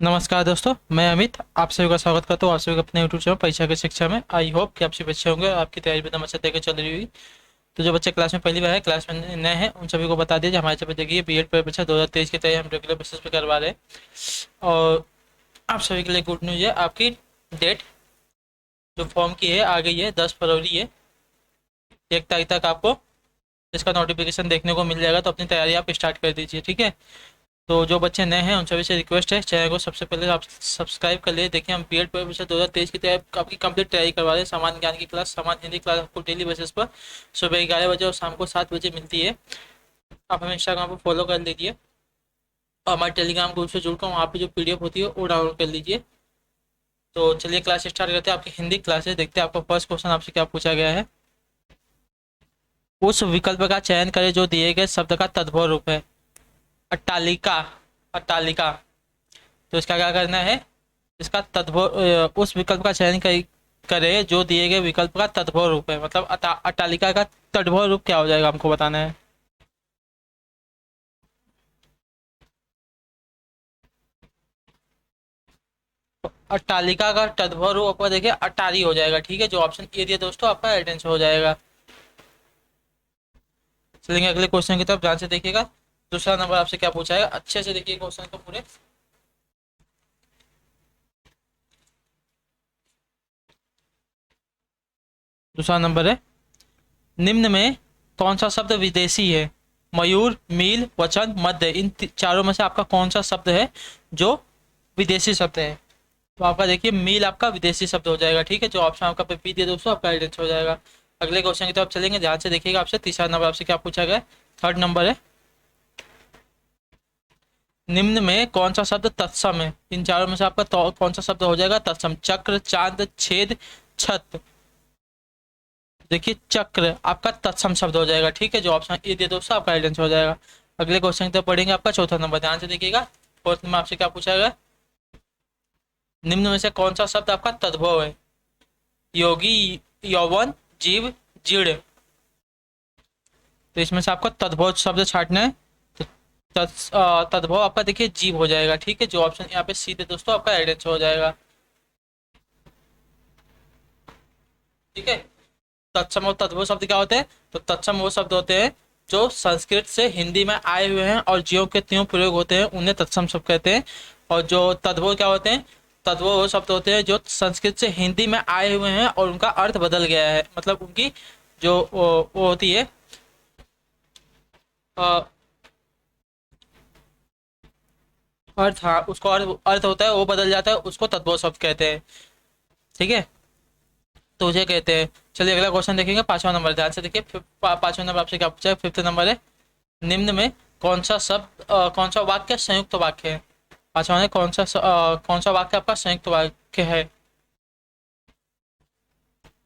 नमस्कार दोस्तों, मैं अमित आप सभी का स्वागत करता हूँ आप सभी के अपने यूट्यूब चैनल परीक्षा की शिक्षा में। आई होप कि आप सभी अच्छे होंगे और आपकी तैयारी भी एकदम अच्छे तरीके से चल रही हुई। तो जो बच्चे क्लास में पहली बार है, क्लास में नए हैं, उन सभी को बता दीजिए हमारे यहाँ पे देखिए बीएड परीक्षा 2023 की तैयारी हम रेगुलर बेसिस पे करवा रहे हैं। और आप सभी के लिए गुड न्यूज़ है, आपकी डेट जो फॉर्म की है आ गई है, 10 फरवरी है। 1 तारीख तक आपको इसका नोटिफिकेशन देखने को मिल जाएगा, तो अपनी तैयारी आप स्टार्ट कर दीजिए, ठीक है। तो जो बच्चे नए हैं उन सभी से रिक्वेस्ट है, चैनल को सबसे पहले आप सब्सक्राइब कर लिए। देखिए हम बीएड परीक्षा 2023 की तैयारी आपकी कंप्लीट तैयारी करवा रहे हैं। सामान्य ज्ञान की क्लास, सामान्य हिंदी क्लास आपको डेली बेसिस पर सुबह 11 बजे और शाम को 7 बजे मिलती है। आप हमें इंस्टाग्राम पर फॉलो कर लीजिए और हमारे टेलीग्राम ग्रुप से जुड़कर वहाँ पे जो पीडीएफ होती है वो डाउनलोड कर लीजिए। तो चलिए क्लास स्टार्ट करते हैं। आपकी हिंदी क्लास है, देखते हैं आपका फर्स्ट क्वेश्चन आपसे क्या पूछा गया है। उस विकल्प का चयन करें जो दिए गए शब्द का तद्भव रूप है। अट्टालिका, अट्टालिका। तो इसका क्या करना है, इसका तद्भव उस विकल्प का चयन करें जो दिए गए विकल्प का तद्भव रूप है। मतलब अट्टालिका का तद्भव रूप क्या हो जाएगा हमको बताना है। अट्टालिका का तद्भव रूप आपका देखिए अटारी हो जाएगा, ठीक है। जो ऑप्शन ए दिया दोस्तों आपका राइट आंसर हो जाएगा। चलेंगे अगले क्वेश्चन की तरफ, ध्यान से देखिएगा। दूसरा नंबर आपसे क्या पूछा है, अच्छे से देखिए क्वेश्चन को पूरे। दूसरा नंबर है, निम्न में कौन सा शब्द विदेशी है। मयूर, मील, वचन, मध्य। इन चारों में से आपका कौन सा शब्द है जो विदेशी शब्द है। तो आपका देखिए मील आपका विदेशी शब्द हो जाएगा, ठीक है। जो ऑप्शन आपका पे पी दिया दोस्तों आपका राइट आंसर हो जाएगा। अगले क्वेश्चन की तरफ चलेंगे, ध्यान से देखिएगा। आपसे तीसरा नंबर आपसे क्या पूछा गया है? थर्ड नंबर है, निम्न में कौन सा शब्द तत्सम है। इन चारों में से आपका कौन सा शब्द हो जाएगा तत्सम। चक्र, चांद, छेद, छत। देखिए चक्र आपका तत्सम शब्द हो जाएगा, ठीक है। जो ऑप्शन ए दिया दोस्तों आपका राइट आंसर हो जाएगा। अगले क्वेश्चन की तरफ पढ़ेंगे, आपका चौथा नंबर, ध्यान से देखिएगा। फोर्थ में आपसे क्या पूछा गया, निम्न में से कौन सा शब्द आपका तद्भव है। योगी, यौवन, जीव, जीर्ण। तो इसमें से आपको तद्भव शब्द छांटना है। तो तद्भव आपका देखिए जीव हो जाएगा, ठीक है। जो ऑप्शन यहाँ पे सी दे दोस्तों आपका राइट आंसर हो जाएगा, ठीक है। तत्सम और तद्भव शब्द क्या होते हैं, तो तत्सम वो शब्द होते हैं जो संस्कृत से हिंदी में आए हुए हैं और ज्यों के त्यों प्रयोग होते हैं, उन्हें तत्सम शब्द कहते हैं। और जो तद्भव क्या होते हैं, तद्भव वो शब्द होते हैं जो संस्कृत से हिंदी में आए हुए हैं और उनका अर्थ बदल गया है। मतलब उनकी जो वो होती है अ, अर्थ, हाँ उसको अर्थ होता है वो बदल जाता है, उसको तद्भव शब्द कहते हैं, ठीक है। तो उसे कहते हैं। चलिए अगला क्वेश्चन देखेंगे, पांचवा नंबर, ध्यान से देखिए। पांचवा नंबर आपसे क्या पूछा है, फिफ्थ नंबर है, निम्न में कौन सा शब्द कौन सा वाक्य संयुक्त वाक्य है। पांचवा है, कौन सा वाक्य आपका संयुक्त वाक्य है।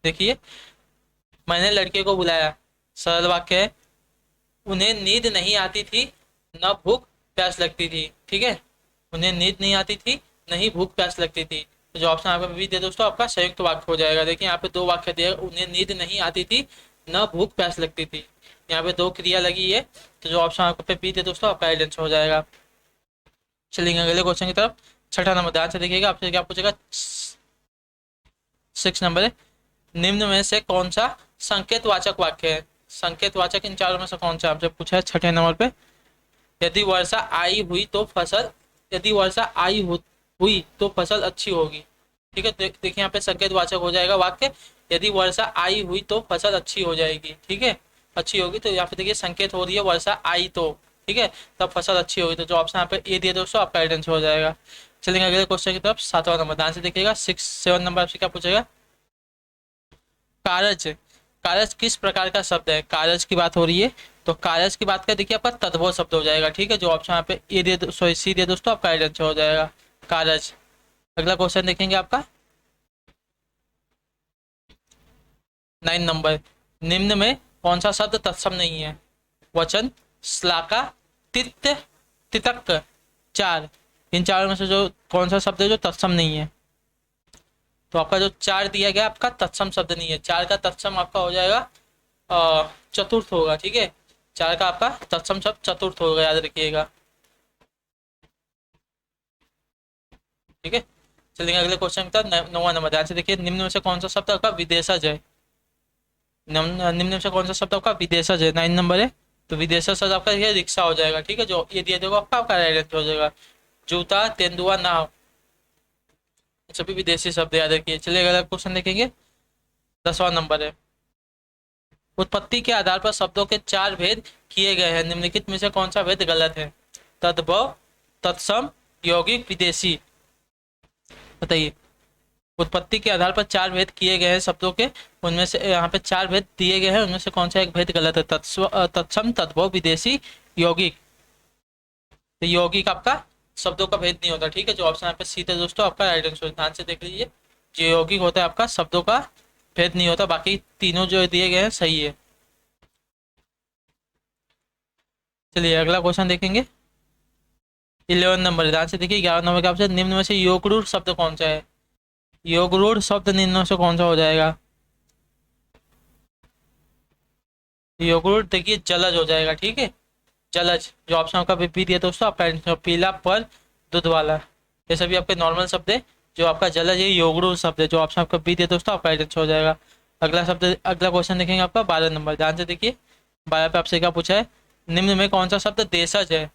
देखिए, मैंने लड़के को बुलाया, सरल वाक्य है। उन्हें नींद नहीं आती थी, न भूख प्यास लगती थी, ठीक है। उन्हें नींद नहीं आती थी, न ही भूख प्यास लगती थी। तो जो ऑप्शन आपका भी दिया दोस्तों आपका संयुक्त वाक्य हो जाएगा। देखिए यहाँ पे दो वाक्य दिए, उन्हें नींद नहीं आती थी, न भूख प्यास लगती थी। यहाँ पे दो क्रिया लगी है। तो जो ऑप्शन आपका पे बी दिया दोस्तों आपका राइट आंसर हो जाएगा। चलेंगे अगले क्वेश्चन की तरफ। छठा नंबर, ध्यान से देखिएगा। आपसे क्या पूछेगा, सिक्स नंबर है, निम्न में से कौन सा संकेत वाचक वाक्य है। संकेत वाचक इन चारों में से कौन सा आपसे पूछा है छठे नंबर पे। यदि वर्षा आई हुई तो फसल, यदि वर्षा हुई तो फसल अच्छी होगी, ठीक है। देखिए यहाँ पे संकेत वाचक हो जाएगा वाक्य, यदि वर्षा आई हुई तो फसल अच्छी हो जाएगी, ठीक है, अच्छी होगी। तो यहाँ पे देखिए संकेत हो रही है वर्षा आई तो, ठीक है, तब फसल अच्छी होगी। तो जो ऑप्शन यहाँ पे ए दिए दोस्तों आपका राइट आंसर हो जाएगा। चलेंगे अगले क्वेश्चन की तरफ, सातवां नंबर, ध्यान से देखिएगा। सिक्स सेवन नंबर आपसे क्या पूछेगा, कारज। कारज किस प्रकार का शब्द है। कारज की बात हो रही है, तो कारज की बात का देखिए आपका तद्भव शब्द हो जाएगा, ठीक है। जो ऑप्शन यहाँ पे ए दिए, सॉरी सी दिए दोस्तों आपका राइट आंसर हो जाएगा, कारज। अगला क्वेश्चन देखेंगे आपका 9 नंबर, निम्न में कौन सा शब्द तत्सम नहीं है। वचन, श्लाका, तित्त, तितक, चार। इन चारों में से जो कौन सा शब्द है जो तत्सम नहीं है। तो आपका जो चार दिया गया आपका तत्सम शब्द नहीं है। चार का तत्सम आपका हो जाएगा चतुर्थ होगा, ठीक है। चार का आपका तत्सम शब्द चतुर्थ होगा, याद रखिएगा। ठीक है। चलिए अगले क्वेश्चन की तरफ। 9वां नंबर, ध्यान से देखिए, निम्न में से कौन सा शब्द आपका विदेशज है? निम्न में से कौन सा शब्द आपका विदेशज है? 9 नंबर है। तो विदेशज शब्द आपका ये रिक्शा हो जाएगा, ठीक है, जो ये दिया देखो आपका आपका राइट आंसर हो जाएगा। जूता, तेंदुआ, नाव, सभी विदेशी शब्द याद रखिए। चलिए अगला क्वेश्चन देखेंगे। 10वां नंबर है, उत्पत्ति के आधार पर शब्दों के 4 भेद किए गए हैं, निम्नलिखित में से कौन सा भेद गलत है? तद्भव, तत्सम, यौगिक, विदेशी। बताइए। उत्पत्ति के आधार पर 4 भेद किए गए हैं शब्दों के, उनमें से यहाँ पे 4 भेद दिए गए हैं, उनमें से कौन सा एक भेद गलत है? तत्सम, तद्भव, विदेशी, यौगिक। तो यौगिक आपका शब्दों का भेद नहीं होता, ठीक है, जो ऑप्शन यहाँ पे सी थे दोस्तों आपका राइट आंसर। ध्यान से देख लीजिए, जो यौगिक होता है आपका शब्दों का भेद नहीं होता, बाकी तीनों जो दिए गए हैं सही है। चलिए अगला क्वेश्चन देखेंगे। 11 नंबर, ध्यान से देखिए। 11 नंबर का ऑप्शन, निम्न में से योगरूढ़ शब्द कौन सा है? योगरूढ़ शब्द निम्न में से कौन सा हो जाएगा? योगरूढ़ देखिए जलज हो जाएगा, ठीक है, जलज, जो ऑप्शन आपका बी दिया दोस्तों आपका आंसर। पीला, पर, दूध वाला, ये सभी आपके नॉर्मल शब्द है। जो आपका जलज है योगरूढ़ शब्द है, जो ऑप्शन आपका बी दिया दोस्तों आपका आंसर हो जाएगा। अगला शब्द, अगला क्वेश्चन देखेंगे आपका 12 नंबर, ध्यान से देखिए। 12 पे आपसे क्या पूछा है? निम्न में कौन सा शब्द देशज है?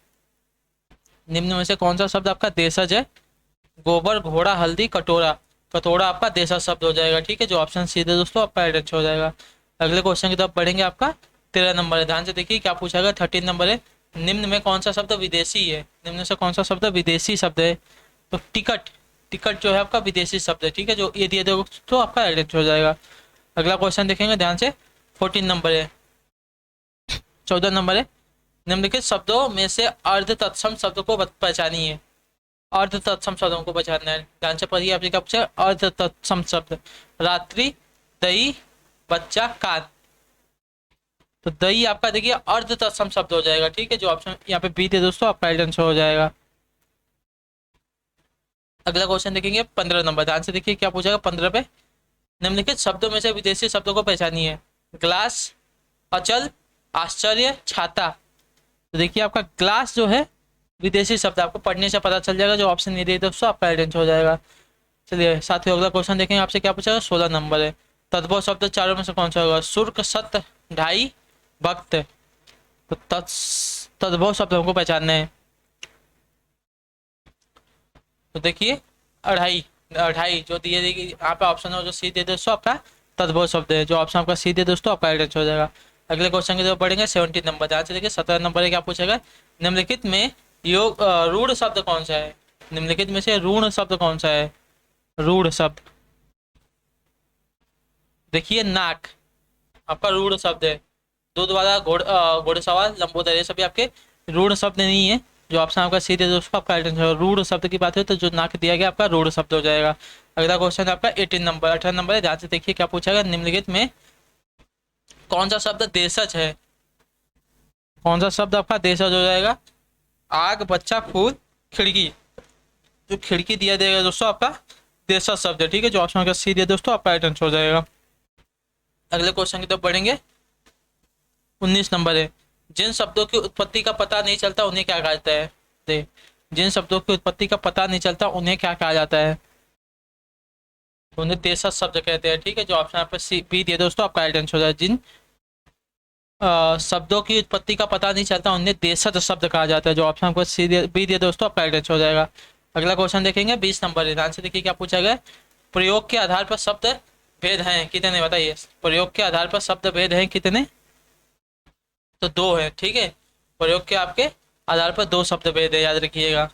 निम्न में से कौन सा शब्द आपका देशज है? गोबर, घोड़ा, हल्दी, कटोरा। कटोरा आपका देशज शब्द हो जाएगा, ठीक है, जो ऑप्शन सी दे दोस्तों आपका राइट आंसर हो जाएगा। अगले क्वेश्चन की तरफ बढ़ेंगे आपका। 13 नंबर है, ध्यान से देखिए क्या पूछा गया। 13 नंबर है, निम्न में कौन सा शब्द विदेशी है? निम्न में से कौन सा शब्द विदेशी शब्द है? तो टिकट, टिकट जो है आपका विदेशी शब्द है, ठीक है, जो ये दिए दोस्तों आपका राइट आंसर हो जाएगा। अगला क्वेश्चन देखेंगे ध्यान से। 14 नंबर है, 14 नंबर है, निम्नलिखित शब्दों में से अर्ध तत्सम शब्द को पहचानिए। अर्ध तत्सम शब्दों को पहचानना है, ध्यान से पढ़िए। आपसे क्या पूछा? अर्ध तत्सम शब्द, रात्रि, दही, बच्चा, कान। तो दही आपका देखिए अर्ध तत्सम शब्द हो जाएगा, ठीक है, जो ऑप्शन यहाँ पे बी थे दोस्तों आपका राइट आंसर हो जाएगा। अगला क्वेश्चन देखेंगे 15 नंबर, ध्यान से देखिए क्या पूछेगा 15 पे। निम्नलिखित शब्दों में से विदेशी शब्दों को पहचानिए। ग्लास, अचल, आश्चर्य, छाता। तो देखिए आपका ग्लास जो है विदेशी शब्द, आपको पढ़ने से पता चल जाएगा, जो ऑप्शन नहीं दिए दोस्तों आपका राइट आंसर हो जाएगा। चलिए साथियों अगला क्वेश्चन देखेंगे। आपसे क्या पूछेगा? 16 नंबर है, तद्भव शब्द चारों में से कौन सा होगा? शुल्क, सत्य, ढाई, भक्त। तो तद्भव शब्द हमको पहचानना है। तो देखिए अढ़ाई, अढ़ाई जो दिए देखिए यहाँ पे ऑप्शन हो, जो सी दे दोस्तों आपका तद्भव शब्द है, जो ऑप्शन आपका सी दे दोस्तों आपका राइट आंसर हो जाएगा। अगले क्वेश्चन की तरफ बढ़ेंगे। 17 नंबर, ध्यान से देखिए। 17 नंबर है, क्या पूछेगा? निम्नलिखित में योग रूढ़ शब्द कौन सा है? निम्नलिखित में से रूढ़ शब्द कौन सा है? रूढ़ शब्द देखिए नाक आपका रूढ़ शब्द है। दूध वाला, घोड़सवार, लंबोदर, ये सभी आपके रूढ़ शब्द नहीं है, जो ऑप्शन आपका सी दे दोस्तों आपका राइट आंसर। रूढ़ शब्द की बात है तो जो नाक दिया गया आपका रूढ़ शब्द हो जाएगा। अगला क्वेश्चन आपका 18 नंबर, 18 नंबर है, ध्यान से देखिए क्या पूछा गया। निम्नलिखित में कौन सा शब्द देशज है? कौन सा शब्द आपका देशज हो जाएगा? आग, बच्चा, फूल, खिड़की। जो खिड़की दिया जाएगा दोस्तों आपका देशज शब्द है, ठीक है, जो ऑप्शन का सी दिया दोस्तों आपका राइट आंसर हो जाएगा। अगले क्वेश्चन की तरफ बढ़ेंगे। 19 नंबर है, जिन शब्दों की उत्पत्ति का पता नहीं चलता उन्हें क्या कहा जाता है? दे जिन शब्दों की उत्पत्ति का पता नहीं चलता उन्हें क्या कहा जाता है? उन्हें देशज शब्द कहते हैं, ठीक है, जो ऑप्शन आपका सी बी दिया दोस्तों आपका राइट आंसर हो जाएगा। जिन शब्दों की उत्पत्ति का पता नहीं चलता उन्हें देशज शब्द कहा जाता है, जो ऑप्शन आपको सी बी दिया दोस्तों आपका राइट आंसर हो जाएगा। अगला क्वेश्चन देखेंगे 20 नंबर है, ध्यान से देखिए क्या पूछा गया। प्रयोग के आधार पर शब्द भेद हैं कितने? बताइए। प्रयोग के आधार पर शब्द भेद हैं कितने? तो 2 है, ठीक है, प्रयोग के आपके आधार पर 2 शब्द भेद है, याद रखिएगा,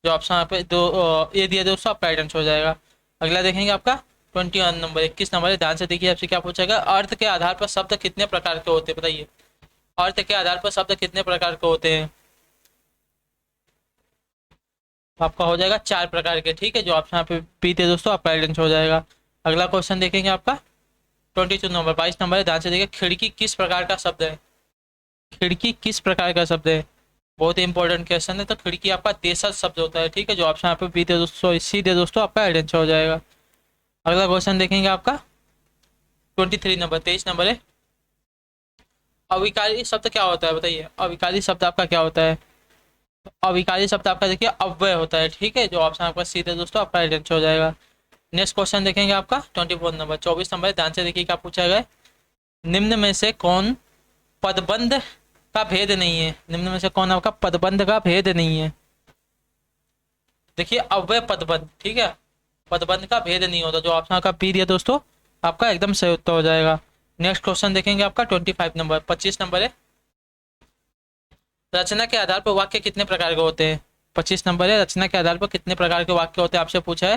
जो ऑप्शन यहाँ पे 2 ये दिया दोस्तों आपका राइट आंसर हो जाएगा। अगला देखेंगे आपका 21 नंबर, 21 नंबर है, ध्यान से देखिए आपसे क्या पूछेगा। अर्थ के आधार पर शब्द कितने प्रकार के होते हैं? बताइए। अर्थ के आधार पर शब्द कितने प्रकार के होते हैं? आपका हो जाएगा 4 प्रकार के, ठीक है, जो ऑप्शन यहाँ पे बी थे दोस्तों आपका राइट आंसर हो जाएगा। अगला क्वेश्चन देखेंगे आपका 22 नंबर, 22 नंबर है, ध्यान से देखिए। खिड़की किस प्रकार का शब्द है? खिड़की किस प्रकार का शब्द है? बहुत ही इंपॉर्टेंट क्वेश्चन है। तो खिड़की आपका देशज शब्द होता है, ठीक है, जो ऑप्शन यहाँ पे बी दे दोस्तों सी दे दोस्तों आपका राइट आंसर हो जाएगा। अगला क्वेश्चन देखेंगे आपका 23 नंबर, 23 नंबर है, अविकारी शब्द क्या होता है? बताइए। अविकारी शब्द आपका क्या होता है? अविकारी शब्द आपका देखिए अव्यय होता है, ठीक है। जो ऑप्शन आपका सीधे दोस्तों आपका राइट आंसर हो जाएगा। नेक्स्ट क्वेश्चन देखेंगे आपका 24 नंबर, 24 नंबर ध्यान से देखिए क्या पूछा गया है। निम्न में से कौन पदबंध का भेद नहीं है? निम्न में से कौन आपका पदबंध का भेद नहीं है? देखिए अव्यय पदबंध, ठीक है, पदबंध का भेद नहीं होता। जो ऑप्शन आपका बी दिया दोस्तों आपका एकदम सही उत्तर हो जाएगा। नेक्स्ट क्वेश्चन देखेंगे आपका 25 नंबर, 25 नंबर है। रचना के आधार पर वाक्य कितने प्रकार के होते हैं? 25 नंबर है। रचना के आधार पर कितने प्रकार के वाक्य होते हैं आपसे पूछा है,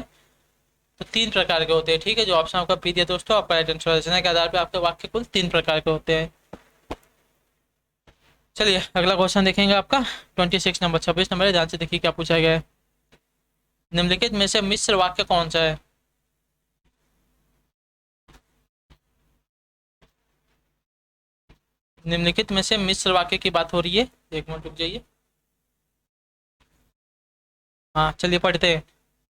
तो 3 प्रकार के होते हैं, ठीक है। जो ऑप्शन आपका बी दिया दोस्तों आपका राइट आंसर। रचना के आधार पर आपके वाक्य कुल 3 प्रकार के होते हैं। चलिए अगला क्वेश्चन देखेंगे आपका 26 नंबर, 26 नंबर है। ध्यान से देखिए क्या पूछा गया है। निम्नलिखित में से मिश्र वाक्य कौन सा है? निम्नलिखित में से मिश्र वाक्य की बात हो रही है। एक मिनट रुक जाइए। हाँ चलिए पढ़ते हैं।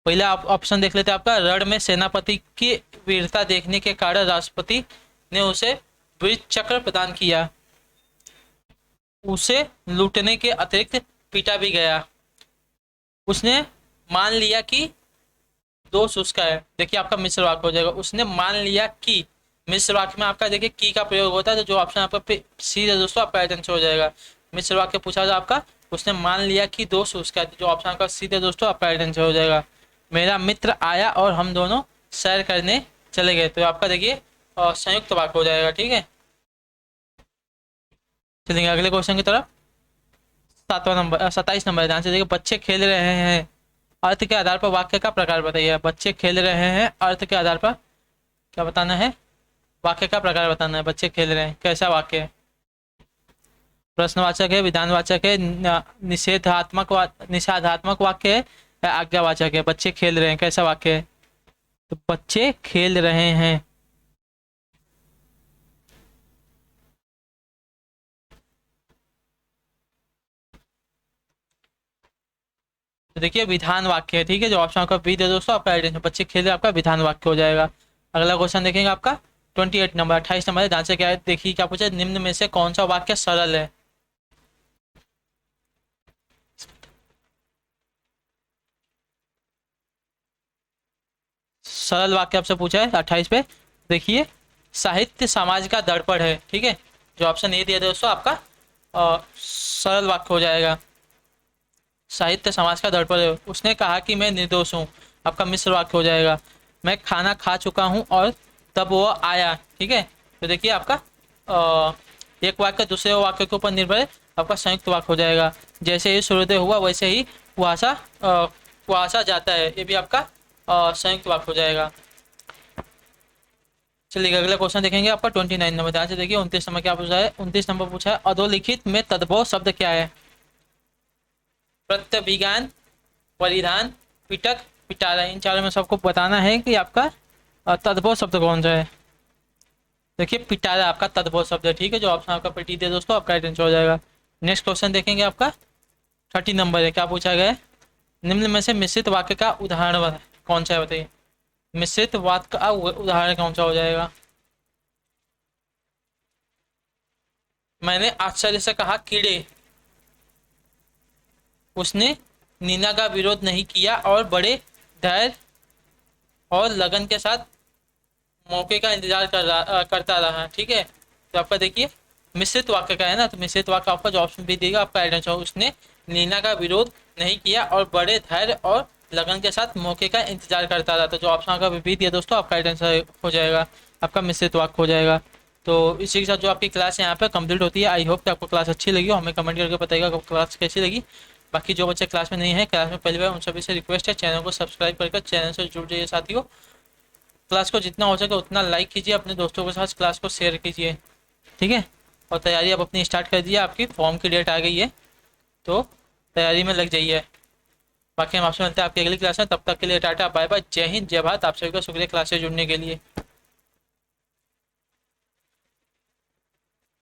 पहला आप ऑप्शन देख लेते हैं आपका। रण में सेनापति की वीरता देखने के कारण राष्ट्रपति ने उसे वीर चक्र प्रदान किया। उसे लूटने के अतिरिक्त पीटा भी गया। उसने मान लिया कि दोष उसका है। देखिए आपका मिश्र वाक्य हो जाएगा। उसने मान लिया कि, मिश्र वाक्य में आपका देखिए की का प्रयोग होता है, तो जो ऑप्शन आपका सी है दोस्तों आपका राइट आंसर हो जाएगा। मिश्र वाक्य पूछा था आपका, उसने मान लिया कि दोष उसका है, जो ऑप्शन आपका सी है दोस्तों आपका राइट आंसर हो जाएगा। मेरा मित्र आया और हम दोनों सैर करने चले गए, तो आपका देखिए संयुक्त वाक्य हो जाएगा, ठीक है। चलेंगे अगले क्वेश्चन की तरफ। 7वां नंबर, 27 नंबर, ध्यान से देखिए। बच्चे खेल रहे हैं, अर्थ के आधार पर वाक्य का प्रकार बताइए। बच्चे खेल रहे हैं, अर्थ के आधार पर क्या बताना है? वाक्य का प्रकार बताना है। बच्चे खेल रहे हैं कैसा वाक्य है? प्रश्नवाचक है, विधानवाचक है, निषेधात्मक वाक्य है या आज्ञावाचक है? बच्चे खेल रहे हैं कैसा वाक्य है? तो बच्चे खेल रहे हैं तो देखिए विधान वाक्य है, ठीक है। जो ऑप्शन आपका बी दे दोस्तों आपका राइट आंसर। बच्चे खेल रहे हैं आपका विधान वाक्य हो जाएगा। अगला क्वेश्चन देखेंगे आपका 28 नंबर, 28 नंबर है। ध्यान से क्या है देखिए क्या पूछा है। निम्न में से कौन सा वाक्य सरल है? सरल वाक्य आपसे पूछा है 28 पे। देखिए साहित्य समाज का दर्पण है, ठीक है। जो ऑप्शन ए दिया दोस्तों आपका सरल वाक्य हो जाएगा। साहित्य समाज का दर्पण है। उसने कहा कि मैं निर्दोष हूँ, आपका मिश्र वाक्य हो जाएगा। मैं खाना खा चुका हूँ और तब वो आया, ठीक है। तो देखिए आपका एक वाक्य दूसरे वाक्य के ऊपर निर्भर है, आपका संयुक्त वाक्य हो जाएगा। जैसे ही सूर्योदय हुआ वैसे ही कुहासा कुहासा जाता है, ये भी आपका संयुक्त वाक्य हो जाएगा। चलिए अगला क्वेश्चन देखेंगे आपका 29 नंबर। ध्यान से देखिए 29 नंबर क्या पूछा है। 29 नंबर पूछा है अधोलिखित में तद्भव शब्द क्या है? प्रत्यभिज्ञान, परिधान, पिटक, पिटारा, इन चारों में सबको बताना है कि आपका तद्भव शब्द कौन सा है। देखिए पिटारा आपका तद्भव शब्द है, ठीक है। जो ऑप्शन आपका पीटी दे दोस्तों आपका राइट आंसर हो जाएगा। नेक्स्ट क्वेश्चन देखेंगे आपका 30 नंबर है। क्या पूछा गया है। निम्न में से मिश्रित वाक्य का उदाहरण कौन सा है बताइए। मिश्रित वाक्य का उदाहरण कौन सा हो जाएगा। मैंने आश्चर्य से कहा कीड़े। उसने नीना का विरोध नहीं किया और बड़े धैर्य और लगन के साथ मौके का इंतजार करता रहा, ठीक है। तो आपका देखिए मिश्रित वाक्य का है ना, तो मिश्रित वाक्य आपका जो ऑप्शन बी देगा आपका राइट आंसर। उसने नीना का विरोध नहीं किया और बड़े धैर्य और लगन के साथ मौके का इंतजार करता रहा, तो जो ऑप्शन आपका बी दिया दोस्तों आपका राइट आंसर हो जाएगा। आपका मिश्रित वाक्य हो जाएगा। तो इसी के साथ जो आपकी क्लास यहाँ पे कंप्लीट होती है। आई होप कि आपको क्लास अच्छी लगी हो। हमें कमेंट करके बताइएगा आपको क्लास कैसी लगी। बाकी जो बच्चे क्लास में नहीं है, क्लास में पहली बार, उन सभी से रिक्वेस्ट है चैनल को सब्सक्राइब करके चैनल से जुड़ जाइए साथियों। क्लास को जितना हो सके उतना लाइक कीजिए, अपने दोस्तों के साथ क्लास को शेयर कीजिए, ठीक है। और तैयारी अब अपनी स्टार्ट कर दिए। आपकी फॉर्म की डेट आ गई है, तो तैयारी में लग जाइए। बाकी हम आपसे मिलते हैं आपकी अगली क्लास में। तब तक के लिए टाटा बाय बाय, जय हिंद जय भारत। आप सभी का शुक्रिया क्लास से जुड़ने के लिए।